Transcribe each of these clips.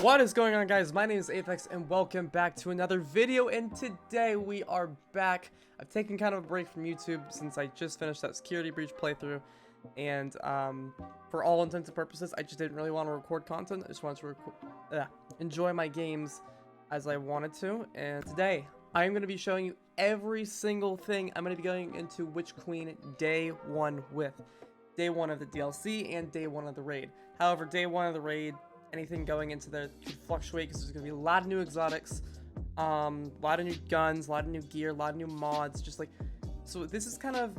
What is going on, guys? My name is AFEX and welcome back to another video, and today we are back. I've taken kind of a break from YouTube since I just finished that security breach playthrough, and for all intents and purposes I just didn't really want to record content. I just wanted to enjoy my games as I wanted to, and today I'm going to be showing you every single thing I'm going to be going into Witch Queen day 1 with. Day 1 of the DLC and day 1 of the raid. However, day 1 of the raid, anything going into there could fluctuate because there's going to be a lot of new exotics, a lot of new guns, a lot of new gear, a lot of new mods, just like, so this is kind of,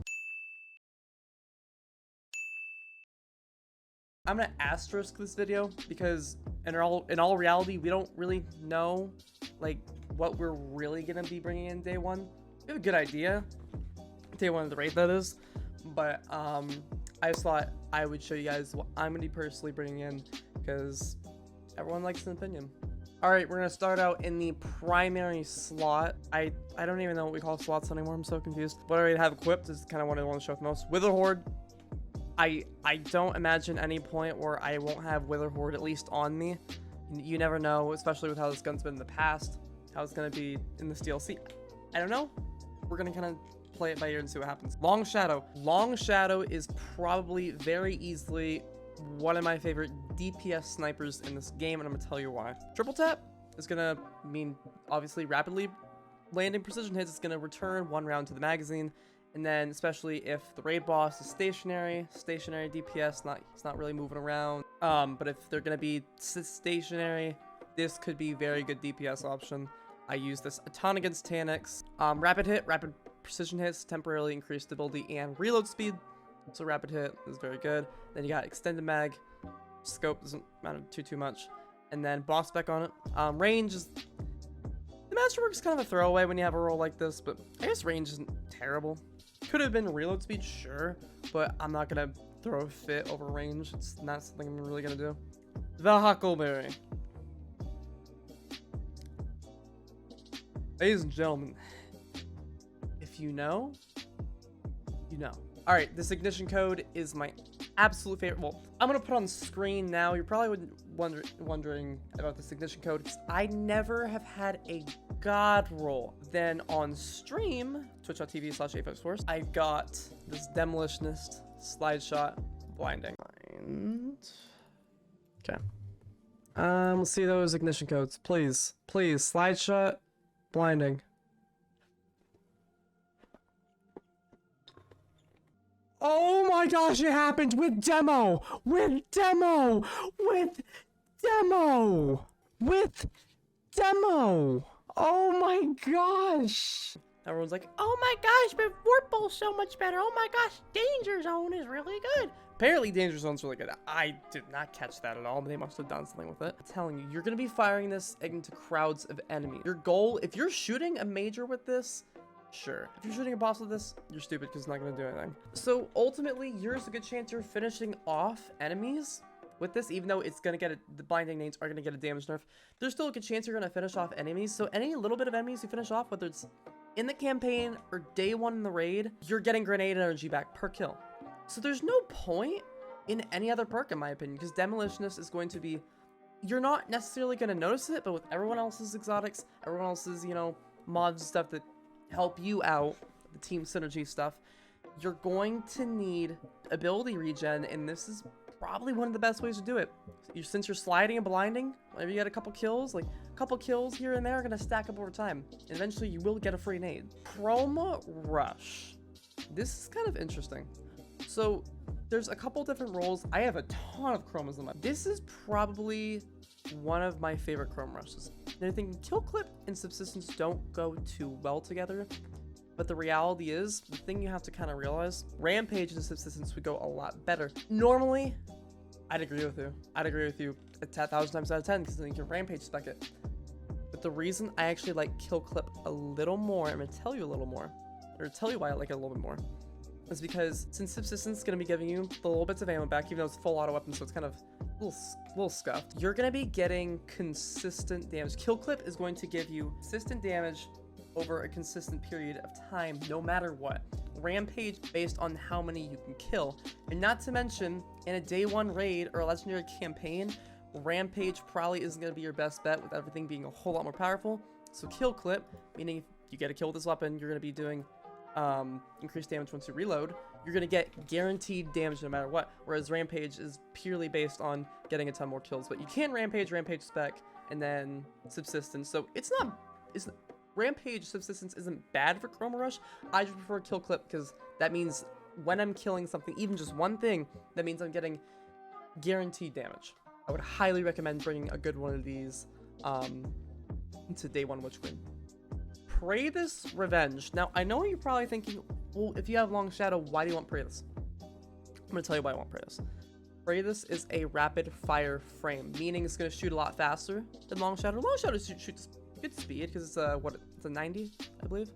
I'm going to asterisk this video because in all reality, we don't really know like what we're really going to be bringing in day 1. We have a good idea, day 1 of the raid that is, but I just thought I would show you guys what I'm going to be personally bringing in, because everyone likes an opinion. Alright, we're going to start out in the primary slot. I don't even know what we call slots anymore. I'm so confused. What I already have equipped is kind of what I want to show off most. Witherhoard. I don't imagine any point where I won't have Witherhoard at least on me. You never know, especially with how this gun's been in the past, how it's going to be in this DLC. I don't know. We're going to kind of play it by ear and see what happens. Long Shadow. Long Shadow is probably very easily one of my favorite DPS snipers in this game, and I'm gonna tell you why. Triple tap is gonna mean obviously rapidly landing precision hits. It's gonna return 1 round to the magazine, and then especially if the raid boss is stationary DPS, it's not really moving around. But if they're gonna be stationary, this could be very good DPS option. I use this a ton against Taniks. Rapid hit, rapid precision hits temporarily increase stability and reload speed. So rapid hit is very good. Then you got extended mag. Scope doesn't matter too much. And then boss spec on it. Range is... The masterwork's kind of a throwaway when you have a roll like this, but I guess range isn't terrible. Could have been reload speed, sure, but I'm not going to throw a fit over range. It's not something I'm really going to do. The Huckleberry. Ladies and gentlemen, if you know, you know. Alright, this ignition code is my absolute favorite. Well, I'm going to put on screen now. You're probably wondering about this ignition code, because I never have had a god roll. Then on stream, twitch.tv/AFEX, I got this Demolitionist slide shot blinding. Okay. Let's see those ignition codes. Please, slide shot blinding. Oh my gosh, it happened with demo! With demo! Oh my gosh! Everyone's like, oh my gosh, but Warple's so much better. Oh my gosh, Danger Zone is really good. Apparently Danger Zone's really good. I did not catch that at all, but they must have done something with it. I'm telling you, you're gonna be firing this into crowds of enemies. Your goal, if you're shooting a major with this, sure. If you're shooting a boss with this, you're stupid because it's not going to do anything. So ultimately, there's a good chance you're finishing off enemies with this, even though it's going to get the blinding names are going to get a damage nerf. There's still a good chance you're going to finish off enemies. So any little bit of enemies you finish off, whether it's in the campaign or day 1 in the raid, you're getting grenade energy back per kill. So there's no point in any other perk, in my opinion, because Demolitionist is going to be, you're not necessarily going to notice it, but with everyone else's exotics, everyone else's, you know, mods and stuff that help you out, the team synergy stuff, you're going to need ability regen, and this is probably one of the best ways to do it. Since you're sliding and blinding, whenever you get a couple kills, like a couple kills here and there are going to stack up over time, and eventually you will get a free nade. Chroma Rush. This is kind of interesting. So there's a couple different roles. I have a ton of chromas in my... This is probably one of my favorite Chroma Rushes. And I think kill clip and subsistence don't go too well together, but the reality is, the thing you have to kind of realize, rampage and subsistence would go a lot better. Normally, I'd agree with you. I'd agree with you 1,000 times out of 10, because then you can rampage spec it. But the reason I actually like kill clip a little more, I'm gonna tell you a little more, or tell you why I like it a little bit more, is because since subsistence is gonna be giving you the little bits of ammo back, even though it's full auto weapon, so it's kind of a little scuffed, you're gonna be getting consistent damage. Kill clip is going to give you consistent damage over a consistent period of time, no matter what. Rampage based on how many you can kill, and not to mention in a day 1 raid or a legendary campaign Rampage probably isn't going to be your best bet with everything being a whole lot more powerful. So kill clip, meaning if you get a kill with this weapon, you're going to be doing increased damage once you reload. You're going to get guaranteed damage no matter what, whereas Rampage is purely based on getting a ton more kills. But you can Rampage spec, and then Subsistence. So Rampage Subsistence isn't bad for Chroma Rush. I just prefer kill clip because that means when I'm killing something, even just one thing, that means I'm getting guaranteed damage. I would highly recommend bringing a good one of these into day 1 Witch Queen. Praedyth's Revenge. Now, I know you're probably thinking, well, if you have Long Shadow, why do you want Praedyth? I'm going to tell you why I want Praedyth. Praedyth is a rapid fire frame, meaning it's going to shoot a lot faster than Long Shadow. Long Shadow shoots good speed because it's it's a 90, I believe.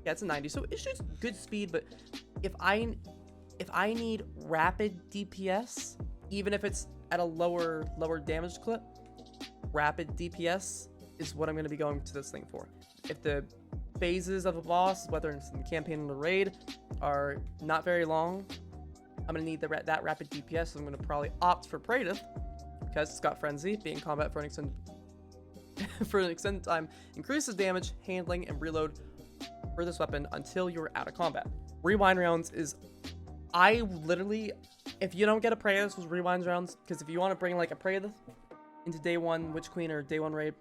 Yeah, it's a 90, so it shoots good speed. But if I need rapid DPS, even if it's at a lower damage clip, rapid DPS is what I'm going to be going to this thing for. If the phases of a boss, whether it's in the campaign or the raid, are not very long, I'm going to need that rapid DPS, so I'm going to probably opt for Praedyth because it's got Frenzy, being in combat for an extended time, increases damage, handling, and reload for this weapon until you're out of combat. Rewind rounds is, if you don't get a Praedyth with rewind rounds, because if you want to bring like a Praedyth into day 1 Witch Queen or day 1 raid,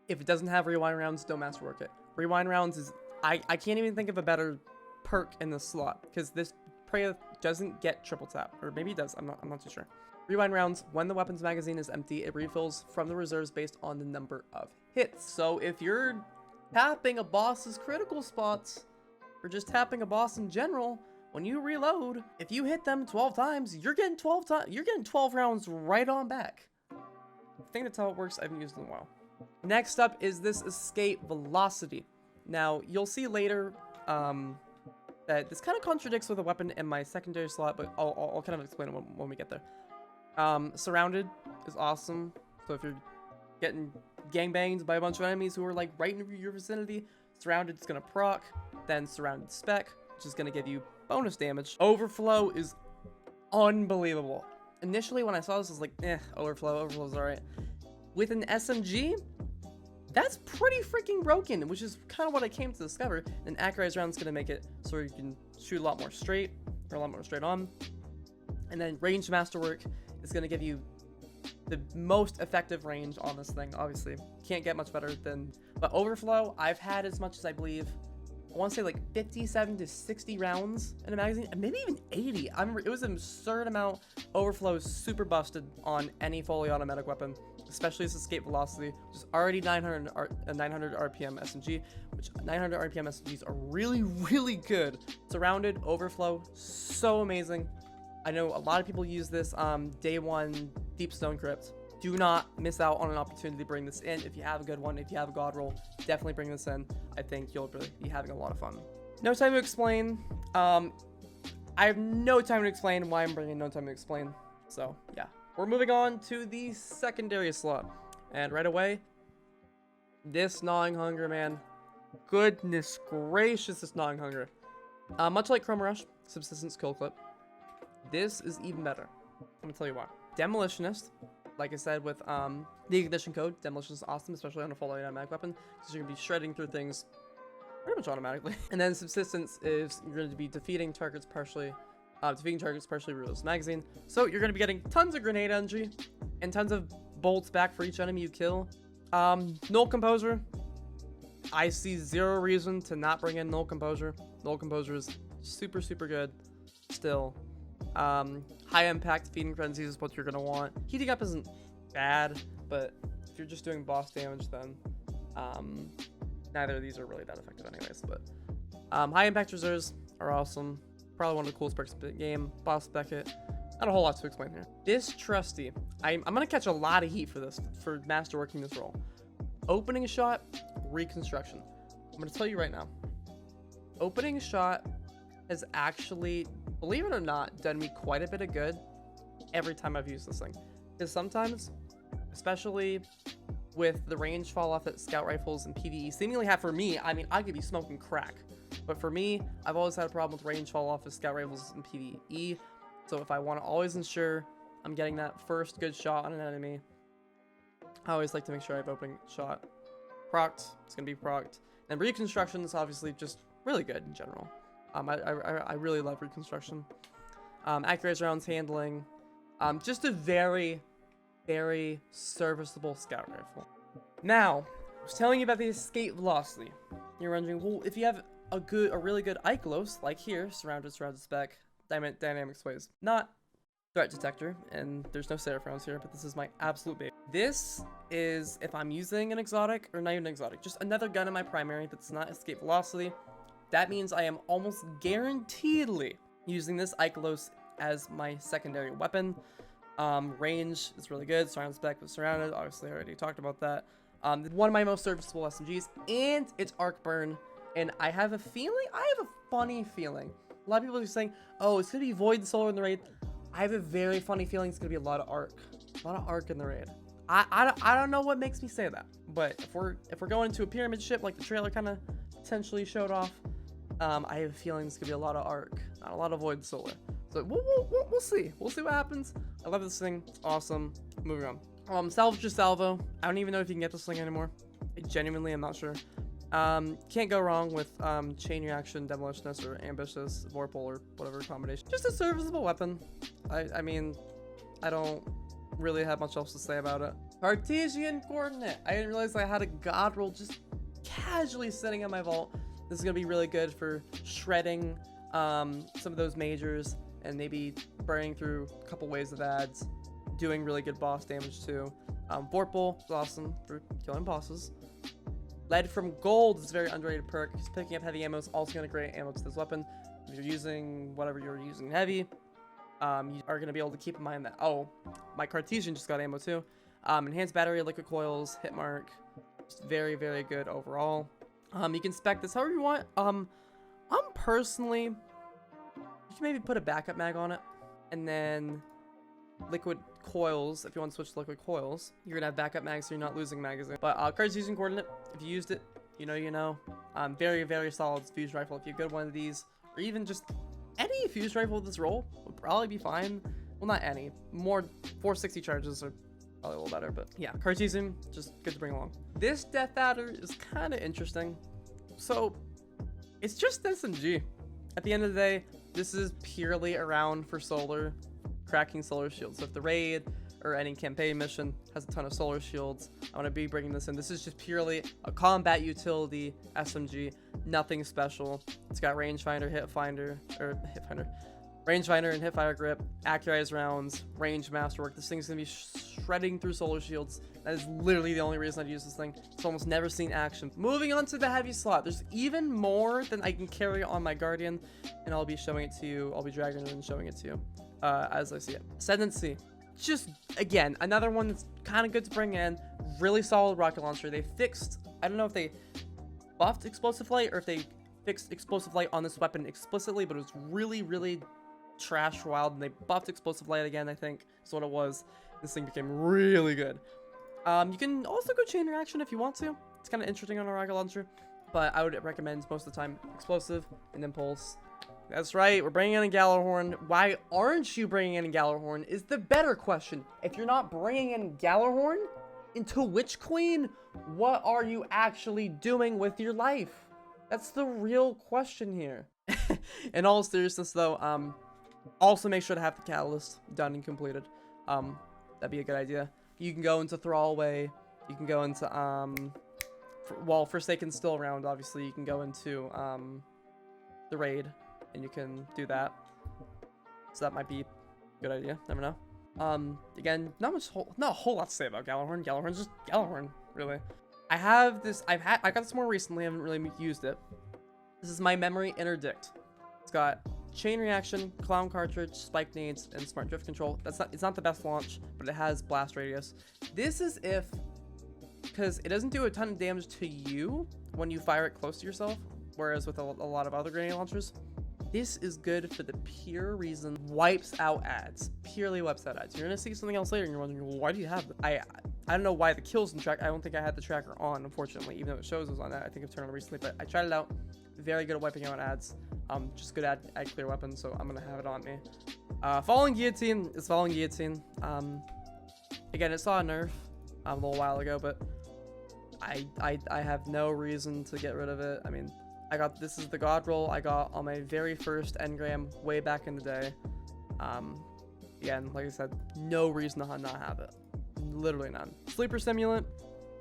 if it doesn't have rewind rounds, don't masterwork it. Rewind rounds is, I can't even think of a better perk in this slot, because this Praedyth doesn't get triple tap, or maybe it does, I'm not too sure. Rewind rounds, when the weapon's magazine is empty, it refills from the reserves based on the number of hits. So if you're tapping a boss's critical spots, or just tapping a boss in general, when you reload, if you hit them 12 times, you're getting 12 rounds right on back. I think that's how it works. I haven't used it in a while. Next up is this escape velocity. Now, you'll see later that this kind of contradicts with a weapon in my secondary slot, but I'll kind of explain it when we get there. Surrounded is awesome. So if you're getting gangbanged by a bunch of enemies who are like right in your vicinity, Surrounded is going to proc, then Surrounded spec, which is going to give you bonus damage. Overflow is unbelievable. Initially, when I saw this, I was like, Overflow's alright. With an SMG, that's pretty freaking broken, which is kind of what I came to discover. An accurized round is going to make it so you can shoot a lot more straight, or a lot more straight on. And then ranged masterwork is going to give you the most effective range on this thing, obviously. Can't get much better than... But Overflow, I've had as much as I believe, I want to say like 57 to 60 rounds in a magazine, and maybe even 80. It was an absurd amount. Overflow is super busted on any fully automatic weapon, especially its escape velocity, which is already 900 RPM SMG, which 900 RPM SMGs are really, really good. Surrounded, Overflow, so amazing. I know a lot of people use this day 1 Deep Stone Crypt. Do not miss out on an opportunity to bring this in. If you have a good one, if you have a god roll, definitely bring this in. I think you'll really be having a lot of fun. No time to explain. I have no time to explain why I'm bringing No Time to Explain. So yeah, we're moving on to the secondary slot. And right away, this Gnawing Hunger, man. Goodness gracious, this Gnawing Hunger. Much like Chroma Rush, Subsistence Kill Clip, this is even better. I'm gonna tell you why. Demolitionist, like I said with the ignition code, Demolitionist is awesome, especially on a full automatic weapon, because you're gonna be shredding through things pretty much automatically. And then Subsistence is you're going to be defeating targets partially reloads magazine. So you're going to be getting tons of grenade energy and tons of bolts back for each enemy you kill. Null Composure, I see zero reason to not bring in Null Composure. Null Composure is super, super good still. High impact feeding frenzies is what you're going to want. Heating up isn't bad, but if you're just doing boss damage, then neither of these are really that effective anyways. But high impact reserves are awesome. Probably one of the coolest perks of the game. Boss Beckett. Not a whole lot to explain here. This Trustee, I'm going to catch a lot of heat for this, for masterworking this role. Opening shot, reconstruction. I'm going to tell you right now. Opening shot has actually, believe it or not, done me quite a bit of good every time I've used this thing. Because sometimes, especially with the range fall off that scout rifles and PVE seemingly have for me, I mean, I could be smoking crack. But for me, I've always had a problem with range fall off of scout rifles and PVE. So if I want to always ensure I'm getting that first good shot on an enemy. I always like to make sure I have opening shot. Procced, it's gonna be procced. And reconstruction is obviously just really good in general. I really love reconstruction. Accurate rounds handling. Just a very, very serviceable scout rifle. Now, I was telling you about the escape velocity. You're wondering, well, if you have a really good Ikelos, like here, surrounded spec, dynamic sways, not threat detector, and there's no seraph rounds here, but this is my absolute baby. This is if I'm using an exotic, or not even an exotic, just another gun in my primary that's not escape velocity. That means I am almost guaranteedly using this Ikelos as my secondary weapon. Range is really good. Surround spec with surrounded. Obviously, I already talked about that. One of my most serviceable SMGs, and it's arc burn. And I have a funny feeling. A lot of people are saying, "Oh, it's gonna be void solar in the raid." I have a very funny feeling it's gonna be a lot of arc in the raid. I don't know what makes me say that, but if we're going into a pyramid ship like the trailer kind of potentially showed off, I have a feeling it's gonna be a lot of arc, not a lot of void solar. So we'll see. We'll see what happens. I love this thing. It's awesome. Moving on. Salvager Salvo. I don't even know if you can get this thing anymore. I genuinely am not sure. Can't go wrong with chain reaction, demolitionist, or ambitious, vorpal, or whatever combination. Just a serviceable weapon. I mean, I don't really have much else to say about it. Cartesian Coordinate. I didn't realize I had a god roll just casually sitting in my vault. This is gonna be really good for shredding some of those majors and maybe burning through a couple waves of ads, doing really good boss damage too. Vorpal is awesome for killing bosses. Lead from Gold is a very underrated perk. Just picking up heavy ammo is also going to grant ammo to this weapon. If you're using whatever you're using heavy, you are going to be able to keep in mind that, oh, my Cartesian just got ammo too. Enhanced battery, liquid coils, hit mark. Just very, very good overall. You can spec this however you want. I'm personally, you can maybe put a backup mag on it, and then liquid coils. If you want to switch to liquid coils, you're gonna have backup mags so you're not losing magazine. But Cartesian Coordinate, if you used it, you know. Very, very solid fuse rifle. If you have a good one of these, or even just any fuse rifle with this roll would probably be fine. Well, not any. More 460 charges are probably a little better, but yeah, Cartesian, just good to bring along. This Death Adder is kind of interesting. So it's just SMG. At the end of the day, this is purely around for solar, cracking solar shields. So if the raid or any campaign mission has a ton of solar shields, I want to be bringing this in. This is just purely a combat utility SMG, nothing special. It's got rangefinder, rangefinder and hipfire grip, accurized rounds, range masterwork. This thing's gonna be shredding through solar shields. That is literally the only reason I'd use this thing. It's almost never seen action. Moving on to the heavy slot, there's even more than I can carry on my Guardian, and I'll be showing it to you. I'll be dragging it and showing it to you as I see it. Ascendancy, just again another one that's kind of good to bring in. Really solid rocket launcher. They fixed, I don't know if they buffed explosive light or if they fixed explosive light on this weapon explicitly, but it was really trash wild, and they buffed explosive light again, I think is what it was. This thing became really good. You can also go chain reaction if you want to. It's kind of interesting on a rocket launcher, but I would recommend most of the time explosive and impulse. That's right, we're bringing in a Gjallarhorn. Why aren't you bringing in a Gjallarhorn is the better question. If you're not bringing in Gjallarhorn into Witch Queen, what are you actually doing with your life? That's the real question here. In all seriousness though, also make sure to have the catalyst done and completed. That'd be a good idea. You can go into Thrallway, you can go into while Forsaken's still around, obviously you can go into the raid and you can do that. So that might be a good idea, never know. Again, not a whole lot to say about Gjallarhorn. Gjallarhorn's just Gjallarhorn, really. I got this more recently, I haven't really used it. This is my memory Interdict. It's got chain reaction, clown cartridge, spike nades, and smart drift control. It's not the best launch, but it has blast radius. This is because it doesn't do a ton of damage to you when you fire it close to yourself, whereas with a lot of other grenade launchers, this is good for the pure reason wipes out ads. Purely wipes out ads. You're gonna see something else later, and you're wondering, well, why do you have that? I don't know why the kills in track. I don't think I had the tracker on, unfortunately, even though it shows it was on that. I think I've turned on recently, but I tried it out. Very good at wiping out ads. Just good at clear weapons, so I'm gonna have it on me. Falling Guillotine is Falling Guillotine. Again, it saw a nerf a little while ago, but I have no reason to get rid of it. I mean, this is the god roll I got on my very first engram way back in the day. Again, like I said, no reason to not have it. Literally none. Sleeper Simulant.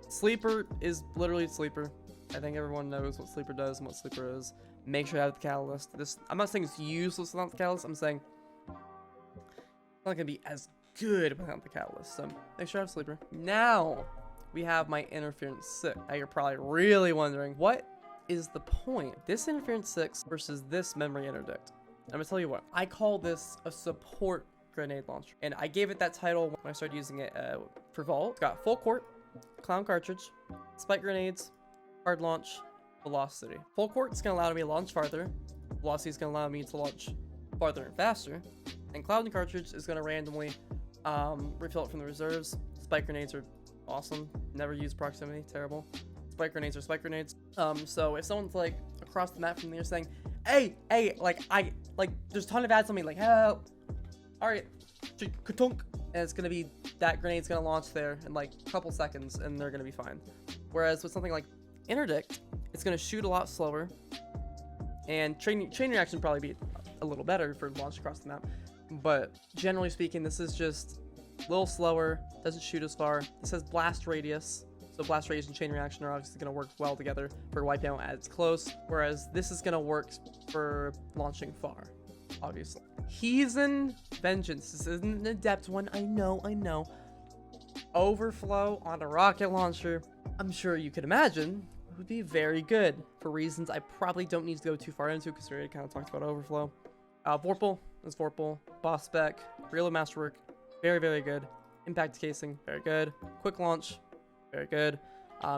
Sleeper is literally Sleeper. I think everyone knows what Sleeper does and what Sleeper is. Make sure you have the Catalyst. I'm not saying it's useless without the Catalyst. I'm saying it's not gonna be as good without the Catalyst. So make sure I have Sleeper. Now we have my Interference 6. Now you're probably really wondering, what is the point? This Interference 6 versus this Memory Interdict. I'm gonna tell you what. I call this a support grenade launcher, and I gave it that title when I started using it for Vault. It's got full court, clown cartridge, spike grenades, hard launch, velocity. Full court is going to allow me to launch farther. Velocity is going to allow me to launch farther and faster. And cloud cartridge is going to randomly refill it from the reserves. Spike grenades are awesome. Never use proximity. Terrible. Spike grenades are spike grenades. So if someone's like across the map from me saying, hey, there's a ton of ads on me, like, help. All right, and it's gonna be that grenade's gonna launch there in like a couple seconds, and they're gonna be fine. Whereas with something like Interdict, it's gonna shoot a lot slower, and chain reaction probably be a little better for launch across the map. But generally speaking, this is just a little slower, doesn't shoot as far. This has blast radius, so blast radius and chain reaction are obviously gonna work well together for wiping out as close. Whereas this is gonna work for launching far. Obviously. Hezen Vengeance. This isn't an adept one. I know. Overflow on a rocket launcher. I'm sure you could imagine would be very good for reasons I probably don't need to go too far into because we already kind of talked about overflow. Vorpal is Vorpal. Boss spec. Real masterwork. Very, very good. Impact casing. Very good. Quick launch. Very good.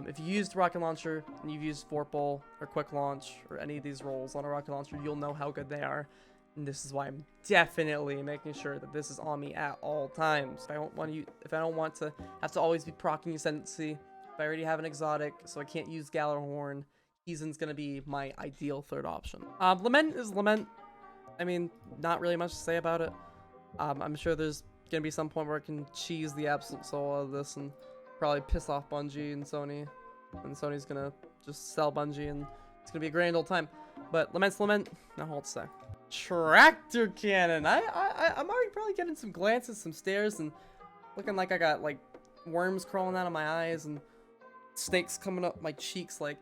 If you used rocket launcher and you've used Vorpal or quick launch or any of these rolls on a rocket launcher, you'll know how good they are. And this is why I'm definitely making sure that this is on me at all times. If I don't want to have to always be proccing Ascendancy, if I already have an exotic, so I can't use Gjallarhorn, Hezen's gonna be my ideal third option. Lament is Lament. I mean, not really much to say about it. I'm sure there's gonna be some point where I can cheese the absolute soul out of this and probably piss off Bungie and Sony. And Sony's gonna just sell Bungie and it's gonna be a grand old time. But Lament's Lament, not all to say. Tractor cannon. I'm already probably getting some glances, some stares, and looking like I got like worms crawling out of my eyes and snakes coming up my cheeks. Like,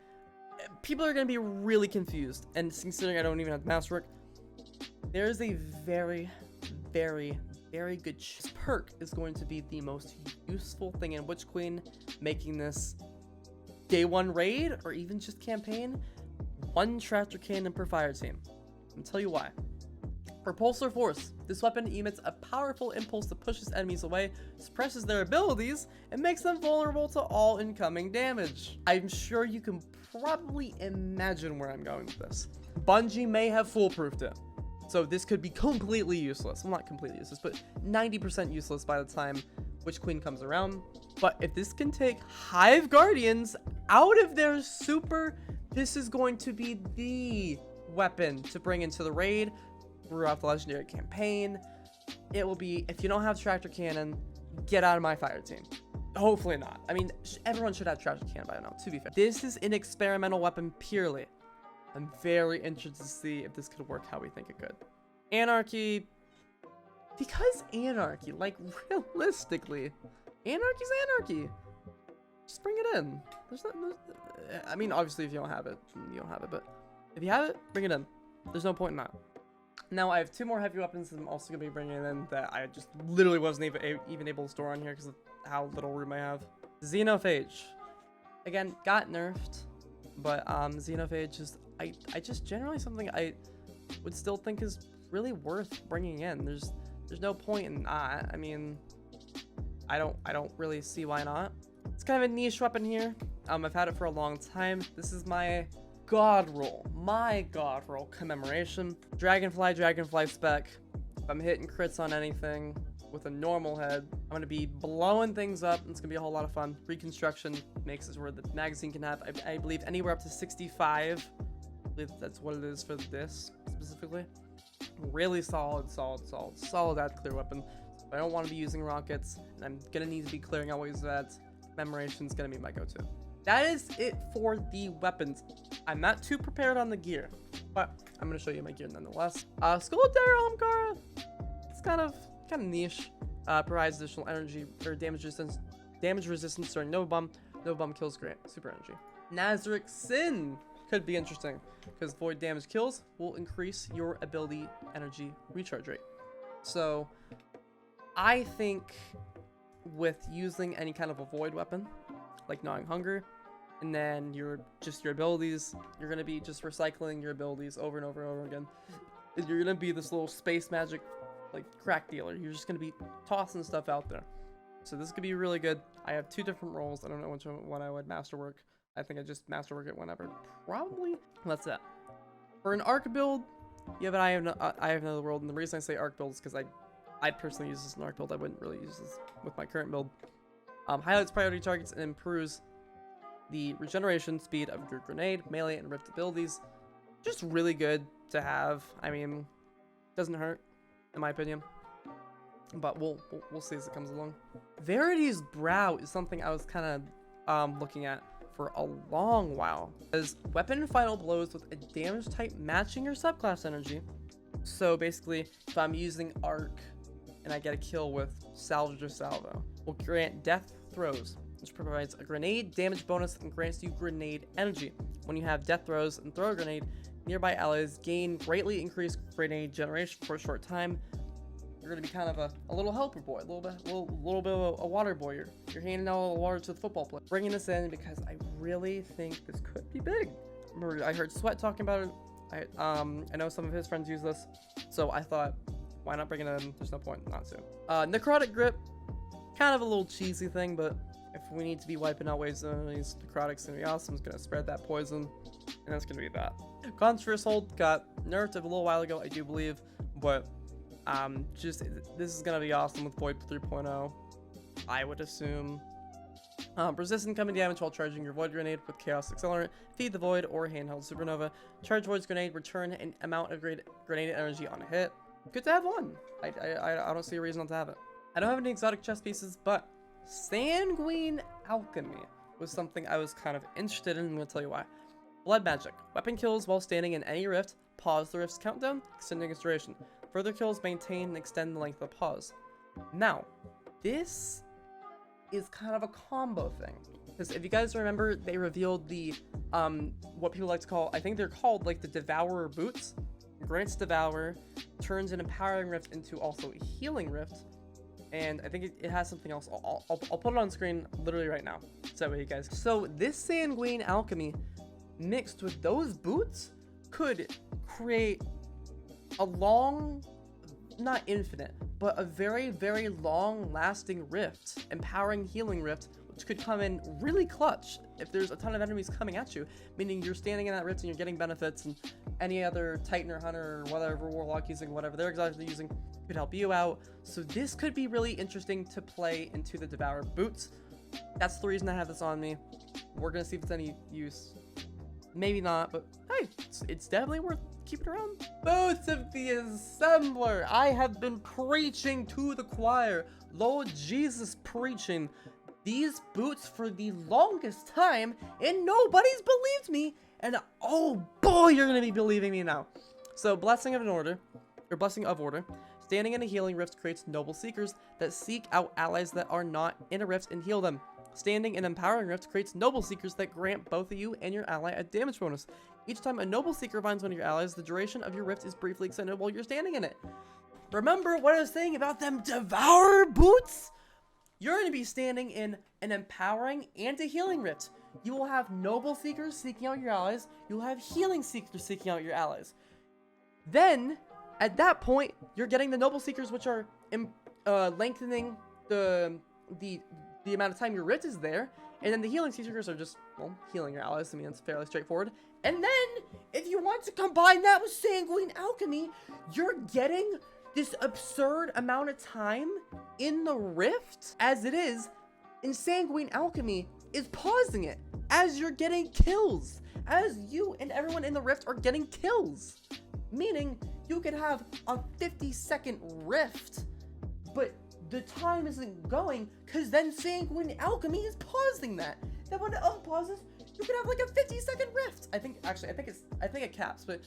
people are gonna be really confused. And considering I don't even have masterwork, there is a very, very, very good perk is going to be the most useful thing in Witch Queen, making this day one raid or even just campaign. One tractor cannon per fire team. I'll tell you why. Repulsor Force. This weapon emits a powerful impulse that pushes enemies away, suppresses their abilities, and makes them vulnerable to all incoming damage. I'm sure you can probably imagine where I'm going with this. Bungie may have foolproofed it, so this could be completely useless. Well, not completely useless, but 90% useless by the time Witch Queen comes around. But if this can take Hive Guardians out of their super, this is going to be the weapon to bring into the raid throughout the legendary campaign. It will be, if you don't have tractor cannon, get out of my fire team. Hopefully not. I mean, everyone should have tractor cannon by now, to be fair. This is an experimental weapon purely. I'm very interested to see if this could work how we think it could. Anarchy, because Anarchy, like, realistically, Anarchy's Anarchy. Just bring it in. I mean, obviously if you don't have it, you don't have it, but if you have it, bring it in. There's no point in that. Now, I have two more heavy weapons that I'm also going to be bringing in that I just literally wasn't even able to store on here because of how little room I have. Xenophage. Again, got nerfed, but Xenophage is, I just generally something I would still think is really worth bringing in. There's no point in not. I mean, I don't really see why not. It's kind of a niche weapon here. I've had it for a long time. This is my god roll, Commemoration. Dragonfly spec. If I'm hitting crits on anything with a normal head, I'm gonna be blowing things up. It's gonna be a whole lot of fun. Reconstruction makes this where the magazine can have, I believe, anywhere up to 65 That's what it is for this specifically. Really solid ad clear weapon. So I don't want to be using rockets, and I'm gonna need to be clearing always that. Commemoration's gonna be my go-to. That is it for the weapons. I'm not too prepared on the gear, but I'm gonna show you my gear nonetheless. Skulltare Ahamkara. It's kind of niche. Provides additional energy or damage resistance during Nova Bomb. Nova Bomb kills grant super energy. Nezarec Sin could be interesting because void damage kills will increase your ability energy recharge rate. So I think with using any kind of a void weapon like Gnawing Hunger, and then your abilities, you're gonna be just recycling your abilities over and over and over again. You're gonna be this little space magic like crack dealer. You're just gonna be tossing stuff out there. So this could be really good. I have 2 different roles. I don't know which one I would masterwork. I think I just masterwork it whenever. Probably. That's it. For an arc build, yeah, but I have another world, and the reason I say arc build is because I personally use this in arc build. I wouldn't really use this with my current build. Highlights priority targets and improves the regeneration speed of your grenade, melee, and rift abilities. Just really good to have. I mean, doesn't hurt, in my opinion. But we'll see as it comes along. Verity's Brow is something I was kind of looking at for a long while. As weapon final blows with a damage type matching your subclass energy. So basically, if I'm using arc and I get a kill with Salvager Salvo, will grant death throws, which provides a grenade damage bonus and grants you grenade energy. When you have death throws and throw a grenade, nearby allies gain greatly increased grenade generation for a short time. You're gonna be kind of a little helper boy, a little bit of a water boy. You're handing out all the water to the football player. Bringing this in because I really think this could be big. Remember, I heard Sweat talking about it. I know some of his friends use this, so I thought, why not bring it in? There's no point not to. Necrotic Grip, kind of a little cheesy thing, but if we need to be wiping out waves of enemies, Necrotic's gonna be awesome. It's gonna spread that poison, and that's gonna be that. Contraverse Hold got nerfed a little while ago, I do believe, but this is gonna be awesome with Void 3.0, I would assume. Resist incoming damage while charging your Void Grenade with Chaos Accelerant, Feed the Void, or Handheld Supernova. Charge Void's Grenade, return an amount of grenade energy on a hit. Good to have one. I don't see a reason not to have it. I don't have any exotic chest pieces, but Sanguine Alchemy was something I was kind of interested in, and I'm gonna tell you why. Blood Magic. Weapon kills while standing in any rift. Pause the rift's countdown, extending its duration. Further kills maintain and extend the length of the pause. Now, this is kind of a combo thing. Because if you guys remember, they revealed the, what people like to call, I think they're called like the Devourer Boots. Grants Devour, turns an Empowering Rift into also a Healing Rift. And I think it has something else. I'll put it on screen literally right now. So you guys. So this Sanguine Alchemy mixed with those boots could create a long, not infinite, but a very, very long lasting rift, empowering healing rift, which could come in really clutch if there's a ton of enemies coming at you, meaning you're standing in that rift and you're getting benefits, and any other Titan or Hunter or whatever Warlock using, whatever they're exactly using, could help you out. So this could be really interesting to play into the Devourer Boots. That's the reason I have this on me. We're gonna see if it's any use. Maybe not, but hey, it's definitely worth keeping around. Boots of the Assembler. I have been preaching to the choir. Lord Jesus, preaching these boots for the longest time, and nobody's believed me. And oh boy, you're gonna be believing me now. So, Blessing of Order. Standing in a healing rift creates noble seekers that seek out allies that are not in a rift and heal them. Standing in Empowering Rift creates Noble Seekers that grant both of you and your ally a damage bonus. Each time a Noble Seeker finds one of your allies, the duration of your rift is briefly extended while you're standing in it. Remember what I was saying about them Devourer Boots? You're going to be standing in an Empowering and a Healing Rift. You will have Noble Seekers seeking out your allies. You'll have Healing Seekers seeking out your allies. Then, at that point, you're getting the Noble Seekers, which are lengthening the amount of time your rift is there, and then the Healing Seekers are just, well, healing your allies. I mean, it's fairly straightforward. And then, if you want to combine that with Sanguine Alchemy, you're getting this absurd amount of time in the rift. As it is, in Sanguine Alchemy, is pausing it as you're getting kills, as you and everyone in the rift are getting kills. Meaning you could have a 50-second rift, but the time isn't going because then Sanguine Alchemy is pausing that. Then when it unpauses, you could have like a 50-second rift. I think it caps, but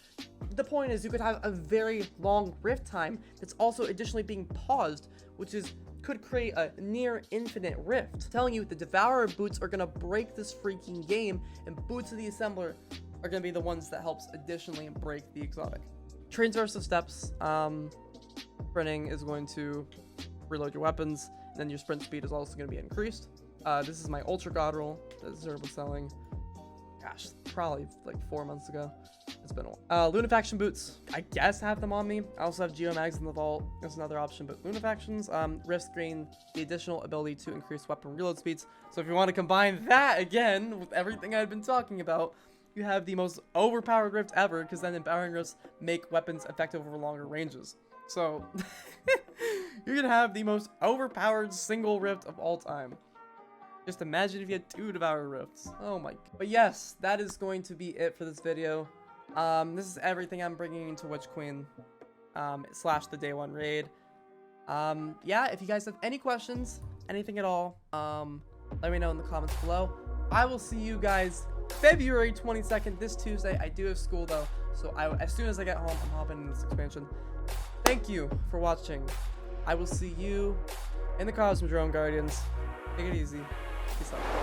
the point is you could have a very long rift time that's also additionally being paused, which could create a near infinite rift. Telling you the Devourer boots are gonna break this freaking game, and Boots of the Assembler are gonna be the ones that helps additionally break the exotic. Transversive Steps, sprinting is going to reload your weapons, and then your sprint speed is also going to be increased. This is my Ultra God roll that Zerb was selling, gosh, probably like 4 months ago. It's been a while. Lunafaction Boots, I guess have them on me. I also have Geomags in the vault. That's another option, but Lunafactions, risks gain the additional ability to increase weapon reload speeds. So if you want to combine that again with everything I've been talking about, you have the most overpowered rift ever, because then empowering rifts make weapons effective over longer ranges. So you're gonna have the most overpowered single rift of all time. Just imagine if you had 2 Devourer rifts. Oh my. But yes, that is going to be it for this video. This is everything I'm bringing into Witch Queen / the day 1 raid. Yeah, if you guys have any questions, anything at all, let me know in the comments below. I will see you guys February 22nd, this Tuesday. I do have school though, so as soon as I get home, I'm hopping into this expansion. Thank you for watching. I will see you in the Cosmodrome, Guardians. Take it easy. Peace out.